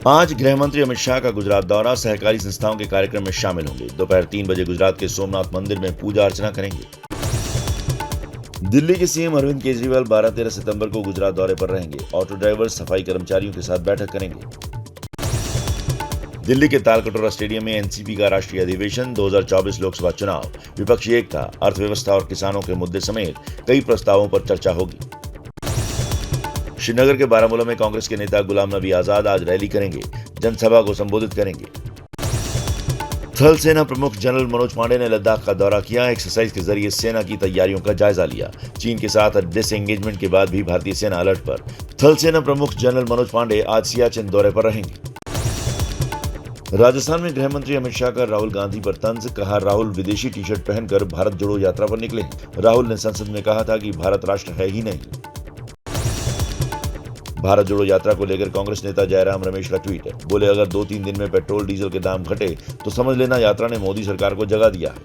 आज गृह मंत्री अमित शाह का गुजरात दौरा, सहकारी संस्थाओं के कार्यक्रम में शामिल होंगे। दोपहर 3 बजे गुजरात के सोमनाथ मंदिर में पूजा अर्चना करेंगे। दिल्ली के सीएम अरविंद केजरीवाल 12-13 सितंबर को गुजरात दौरे पर रहेंगे। ऑटो ड्राइवर, सफाई कर्मचारियों के साथ बैठक करेंगे। दिल्ली के तालकटोरा स्टेडियम में एनसीपी का राष्ट्रीय अधिवेशन, 2024 लोकसभा चुनाव, विपक्षी एकता, अर्थव्यवस्था और किसानों के मुद्दे समेत कई प्रस्तावों पर चर्चा होगी। श्रीनगर के बारामूला में कांग्रेस के नेता गुलाम नबी आजाद आज रैली करेंगे, जनसभा को संबोधित करेंगे। थल सेना प्रमुख जनरल मनोज पांडे ने लद्दाख का दौरा किया। एक्सरसाइज के जरिए सेना की तैयारियों का जायजा लिया। चीन के साथ डिसएंगेजमेंट के बाद भी भारतीय सेना अलर्ट पर। थल सेना प्रमुख जनरल मनोज पांडे आज सियाचिन दौरे पर रहेंगे। राजस्थान में गृह मंत्री अमित शाह का राहुल गांधी पर तंज, कहा राहुल विदेशी टी शर्ट पहनकर भारत जोड़ो यात्रा पर निकले। राहुल ने संसद में कहा था कि भारत राष्ट्र है ही नहीं। भारत जोड़ो यात्रा को लेकर कांग्रेस नेता जयराम रमेश का ट्वीट है। बोले, अगर 2-3 दिन में पेट्रोल डीजल के दाम घटे तो समझ लेना यात्रा ने मोदी सरकार को जगा दिया है।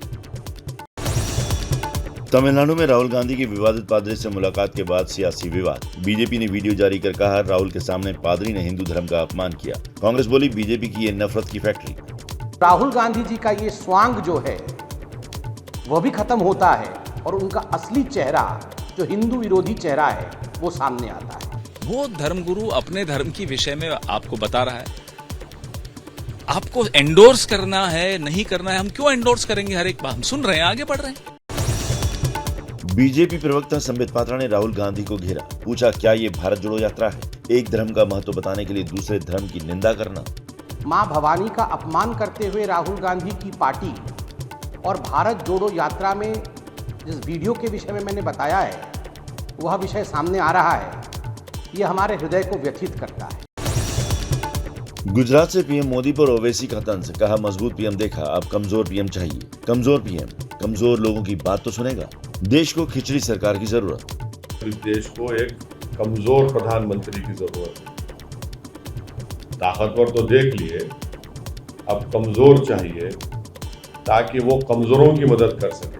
तमिलनाडु में राहुल गांधी की विवादित पादरी से मुलाकात के बाद सियासी विवाद। बीजेपी ने वीडियो जारी कर कहा, राहुल के सामने पादरी ने हिंदू धर्म का अपमान किया। कांग्रेस बोली, बीजेपी की ये नफरत की फैक्ट्री। राहुल गांधी जी का ये स्वांग जो है वह भी खत्म होता है और उनका असली चेहरा, जो हिंदू विरोधी चेहरा है, वो सामने आता है। वो धर्मगुरु अपने धर्म की विषय में आपको बता रहा है। आपको एंडोर्स करना है, नहीं करना है, हम क्यों एंडोर्स करेंगे? हर एक बात हम सुन रहे हैं, आगे बढ़ रहे हैं। बीजेपी प्रवक्ता संबित पात्रा ने राहुल गांधी को घेरा, पूछा, क्या ये भारत जोड़ो यात्रा है? एक धर्म का महत्व बताने के लिए दूसरे धर्म की निंदा करना। मां भवानी का अपमान करते हुए राहुल गांधी की पार्टी और भारत जोड़ो यात्रा में जिस वीडियो के विषय में मैंने बताया है, वह विषय सामने आ रहा है। ये हमारे हृदय को व्यथित करता है। गुजरात से पीएम मोदी पर ओवैसी का तंज, कहा मजबूत पीएम देखा, अब कमजोर पीएम चाहिए। कमजोर पीएम कमजोर लोगों की बात तो सुनेगा। देश को खिचड़ी सरकार की जरूरत। इस देश को एक कमजोर प्रधानमंत्री की जरूरत है। ताकतवर तो देख लिए, अब कमजोर चाहिए ताकि वो कमजोरों की मदद कर सके।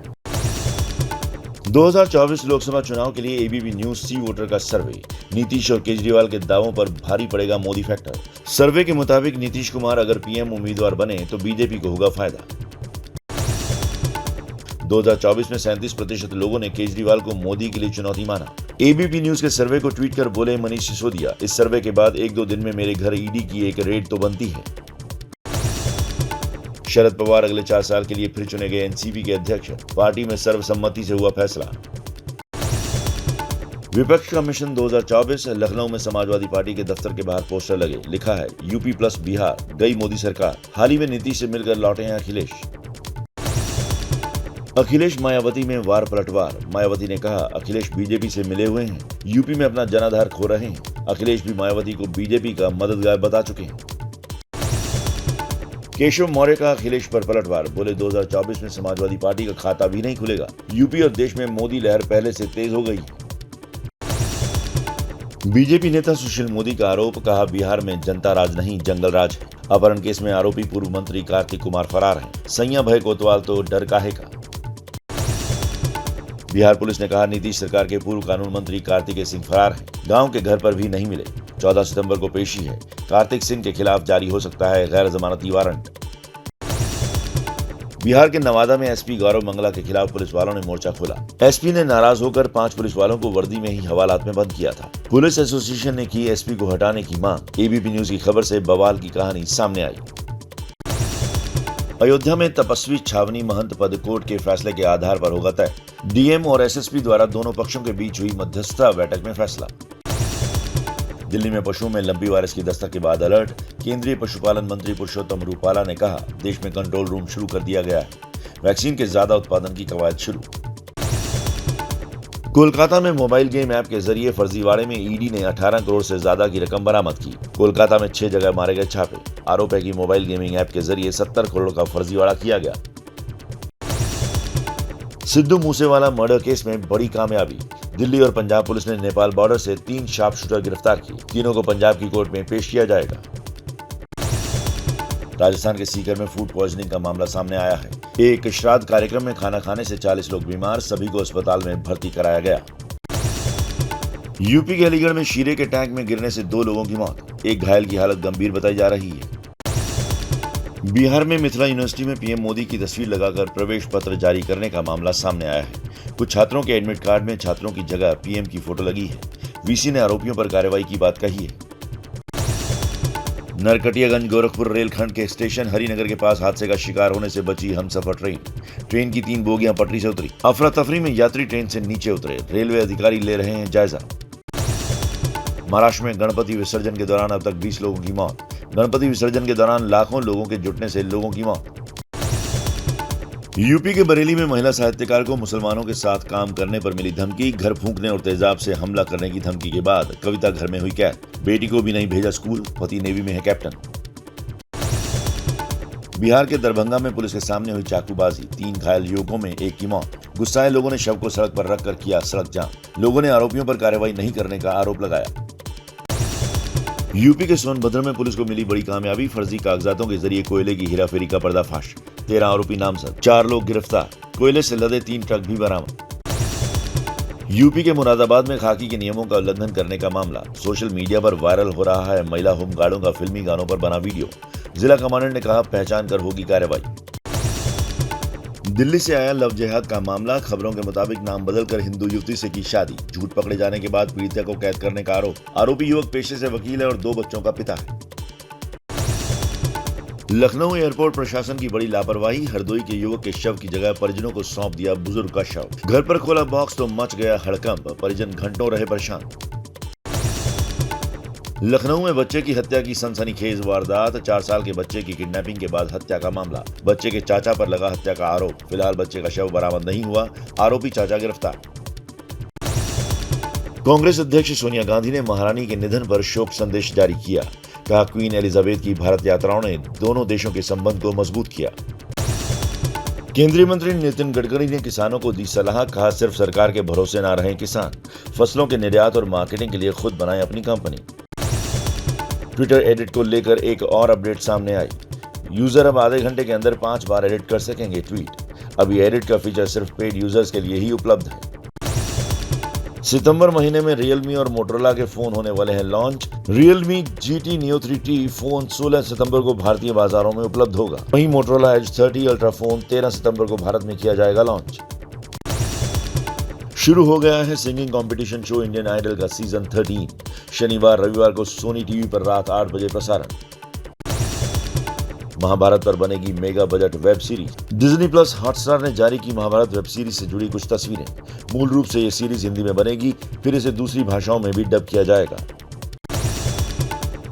2024 लोकसभा चुनाव के लिए एबीपी न्यूज सी वोटर का सर्वे। नीतीश और केजरीवाल के दावों पर भारी पड़ेगा मोदी फैक्टर। सर्वे के मुताबिक नीतीश कुमार अगर पीएम उम्मीदवार बने तो बीजेपी को होगा फायदा। 2024 में 37% लोगों ने केजरीवाल को मोदी के लिए चुनौती माना। एबीपी न्यूज के सर्वे को ट्वीट कर बोले मनीष सिसोदिया, इस सर्वे के बाद 1-2 दिन में मेरे घर ईडी की एक रेड तो बनती है। शरद पवार अगले 4 साल के लिए फिर चुने गए एनसीपी के अध्यक्ष। पार्टी में सर्वसम्मति से हुआ फैसला। विपक्ष का मिशन 2024। लखनऊ में समाजवादी पार्टी के दफ्तर के बाहर पोस्टर लगे, लिखा है यूपी प्लस बिहार, गई मोदी सरकार। हाल ही में नीतीश से मिलकर लौटे हैं अखिलेश। अखिलेश मायावती में वार पलटवार। मायावती ने कहा, अखिलेश बीजेपी से मिले हुए हैं, यूपी में अपना जनाधार खो रहे हैं। अखिलेश भी मायावती को बीजेपी का मददगार बता चुके हैं। केशव मौर्य का अखिलेश पर पलटवार। बोले, 2024 में समाजवादी पार्टी का खाता भी नहीं खुलेगा। यूपी और देश में मोदी लहर पहले से तेज हो गई है। बीजेपी नेता सुशील मोदी का आरोप, कहा बिहार में जनता राज नहीं जंगल राज है। अपहरण केस में आरोपी पूर्व मंत्री कार्तिक कुमार फरार हैं। सैया भय कोतवाल तो डर काहे का। बिहार पुलिस ने कहा, नीतीश सरकार के पूर्व कानून मंत्री कार्तिक सिंह फरार हैं। गांव के घर पर भी नहीं मिले। 14 सितंबर को पेशी है। कार्तिक सिंह के खिलाफ जारी हो सकता है गैर जमानती वारंट। बिहार के नवादा में एसपी गौरव मंगला के खिलाफ पुलिस वालों ने मोर्चा खोला। एसपी ने नाराज होकर 5 पुलिस वालों को वर्दी में ही हवालात में बंद किया था। पुलिस एसोसिएशन ने की एसपी को हटाने की मांग। एबीपी न्यूज की खबर से बवाल की कहानी सामने आई। अयोध्या में तपस्वी छावनी महंत पद कोर्ट के फैसले के आधार पर होगा तय। डीएम और एसएसपी द्वारा दोनों पक्षों के बीच हुई मध्यस्थता बैठक में फैसला। दिल्ली में पशुओं में लंबी वायरस की दस्तक के बाद अलर्ट। केंद्रीय पशुपालन मंत्री पुरुषोत्तम रूपाला ने कहा, देश में कंट्रोल रूम शुरू कर दिया गया है। वैक्सीन के ज्यादा उत्पादन की कवायद शुरू। कोलकाता में मोबाइल गेम ऐप के जरिए फर्जीवाड़े में ईडी ने 18 करोड़ से ज्यादा की रकम बरामद की। कोलकाता में 6 जगह मारे गए छापे। आरोप है कि मोबाइल गेमिंग ऐप के जरिए 70 करोड़ का फर्जीवाड़ा किया गया। सिद्धू मूसेवाला मर्डर केस में बड़ी कामयाबी। दिल्ली और पंजाब पुलिस ने नेपाल बॉर्डर से 3 शार्प शूटर गिरफ्तार किए। तीनों को पंजाब की कोर्ट में पेश किया जाएगा। राजस्थान के सीकर में फूड पॉइजनिंग का मामला सामने आया है। एक श्राद्ध कार्यक्रम में खाना खाने से 40 लोग बीमार, सभी को अस्पताल में भर्ती कराया गया। यूपी के अलीगढ़ में शीरे के टैंक में गिरने से 2 लोगों की मौत। एक घायल की हालत गंभीर बताई जा रही है। बिहार में मिथिला यूनिवर्सिटी में पीएम मोदी की तस्वीर लगाकर प्रवेश पत्र जारी करने का मामला सामने आया है। कुछ छात्रों के एडमिट कार्ड में छात्रों की जगह पीएम की फोटो लगी है। वीसी ने आरोपियों पर कार्रवाई की बात कही है। नरकटियागंज गोरखपुर रेलखंड के स्टेशन हरिनगर के पास हादसे का शिकार होने से बची हमसफर ट्रेन। ट्रेन की 3 बोगियां पटरी से उतरी। अफरा तफरी में यात्री ट्रेन से नीचे उतरे। रेलवे अधिकारी ले रहे हैं जायजा। महाराष्ट्र में गणपति विसर्जन के दौरान अब तक 20 लोगों की मौत। गणपति विसर्जन के दौरान लाखों लोगों के जुटने से लोगों की मौत। यूपी के बरेली में महिला साहित्यकार को मुसलमानों के साथ काम करने पर मिली धमकी। घर फूंकने और तेजाब से हमला करने की धमकी के बाद कविता घर में हुई कैद। बेटी को भी नहीं भेजा स्कूल। पति नेवी में है कैप्टन। बिहार के दरभंगा में पुलिस के सामने हुई चाकूबाजी। 3 घायल युवकों में एक की मौत। गुस्साए लोगों ने शव को सड़क पर रखकर किया सड़क जाम। लोगों ने आरोपियों पर कार्रवाई नहीं करने का आरोप लगाया। यूपी के सोनभद्र में पुलिस को मिली बड़ी कामयाबी। फर्जी कागजातों के जरिए कोयले की हेराफेरी का पर्दाफाश। 13 आरोपी नामजद। 4 लोग गिरफ्तार। कोयले से लदे 3 ट्रक भी बरामद। यूपी के मुरादाबाद में खाकी के नियमों का उल्लंघन करने का मामला। सोशल मीडिया पर वायरल हो रहा है महिला होमगार्डों का फिल्मी गानों पर बना वीडियो। जिला कमांडेंट ने कहा पहचान कर होगी कार्रवाई। दिल्ली से आया लव जिहाद का मामला। खबरों के मुताबिक नाम बदलकर हिंदू युवती से की शादी। झूठ पकड़े जाने के बाद पीड़िता को कैद करने का आरोप। आरोपी युवक पेशे से वकील है और 2 बच्चों का पिता है। लखनऊ एयरपोर्ट प्रशासन की बड़ी लापरवाही। हरदोई के युवक के शव की जगह परिजनों को सौंप दिया बुजुर्ग का शव। घर पर खोला बॉक्स तो मच गया हड़कंप। परिजन घंटों रहे परेशान। लखनऊ में बच्चे की हत्या की सनसनीखेज वारदात। 4 साल के बच्चे की किडनैपिंग के बाद हत्या का मामला। बच्चे के चाचा पर लगा हत्या का आरोप। फिलहाल बच्चे का शव बरामद नहीं हुआ। आरोपी चाचा गिरफ्तार। कांग्रेस अध्यक्ष सोनिया गांधी ने महारानी के निधन पर शोक संदेश जारी किया। कहा क्वीन एलिजाबेथ की भारत यात्राओं ने दोनों देशों के संबंध को मजबूत किया। केंद्रीय मंत्री नितिन गडकरी ने किसानों को दी सलाह। कहा सिर्फ सरकार के भरोसे ना रहें किसान। फसलों के निर्यात और मार्केटिंग के लिए खुद बनाएं अपनी कंपनी। ट्विटर एडिट को लेकर एक और अपडेट सामने आई। यूजर अब आधे घंटे के अंदर 5 बार एडिट कर सकेंगे ट्वीट। अब ये एडिट का फीचर सिर्फ पेड यूजर्स के लिए ही उपलब्ध है। सितंबर महीने में रियलमी और मोटरोला के फोन होने वाले हैं launch. Realme GT Neo 3T phone 16 सितंबर को भारतीय बाजारों में उपलब्ध होगा। वहीं मोटरोला Edge 30 अल्ट्रा फोन 13 सितंबर को भारत में किया जाएगा लॉन्च। शुरू हो गया है singing competition show Indian Idol का सीजन 13। शनिवार रविवार को सोनी टीवी पर रात 8 बजे प्रसारण। महाभारत पर बनेगी mega budget web series. Disney plus Hotstar ने जारी की महाभारत वेब सीरीज से जुड़ी कुछ तस्वीरें। मूल रूप से ये सीरीज हिंदी में बनेगी, फिर इसे दूसरी भाषाओं में भी डब किया जाएगा।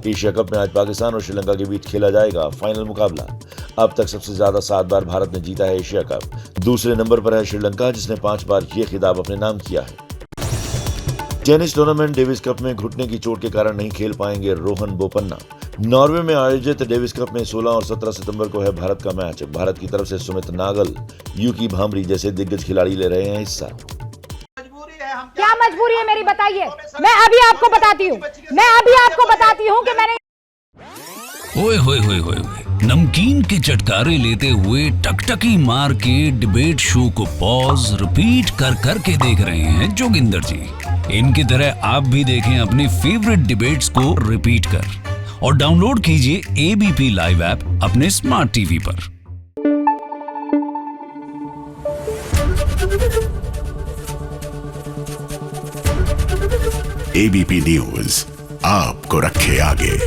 एशिया कप में आज पाकिस्तान और श्रीलंका के बीच खेला जाएगा फाइनल मुकाबला। अब तक सबसे ज्यादा 7 बार भारत ने जीता है एशिया कप। दूसरे नंबर पर है श्रीलंका, जिसने 5 बार ये खिताब अपने नाम किया है। टेनिस टूर्नामेंट डेविस कप में घुटने की चोट के कारण नहीं खेल पाएंगे रोहन बोपन्ना। नॉर्वे में आयोजित डेविस कप में 16 और 17 सितंबर को है भारत का मैच। भारत की तरफ से सुमित नागल, यूकी भांबरी जैसे दिग्गज खिलाड़ी ले रहे हैं हिस्सा। क्या मजबूरी है मेरी बताइए। मैं अभी आपको बताती हूँ कि मैंने ओए होए होए होए नमकीन के चटकारे लेते हुए टकटकी मार के डिबेट शो को पॉज रिपीट कर कर के देख रहे हैं जोगिंदर जी। इनकी तरह आप भी देखें अपनी फेवरेट डिबेट्स को रिपीट कर और डाउनलोड कीजिए ABP लाइव ऐप अपने स्मार्ट टीवी पर। ABP न्यूज आपको रखे आगे।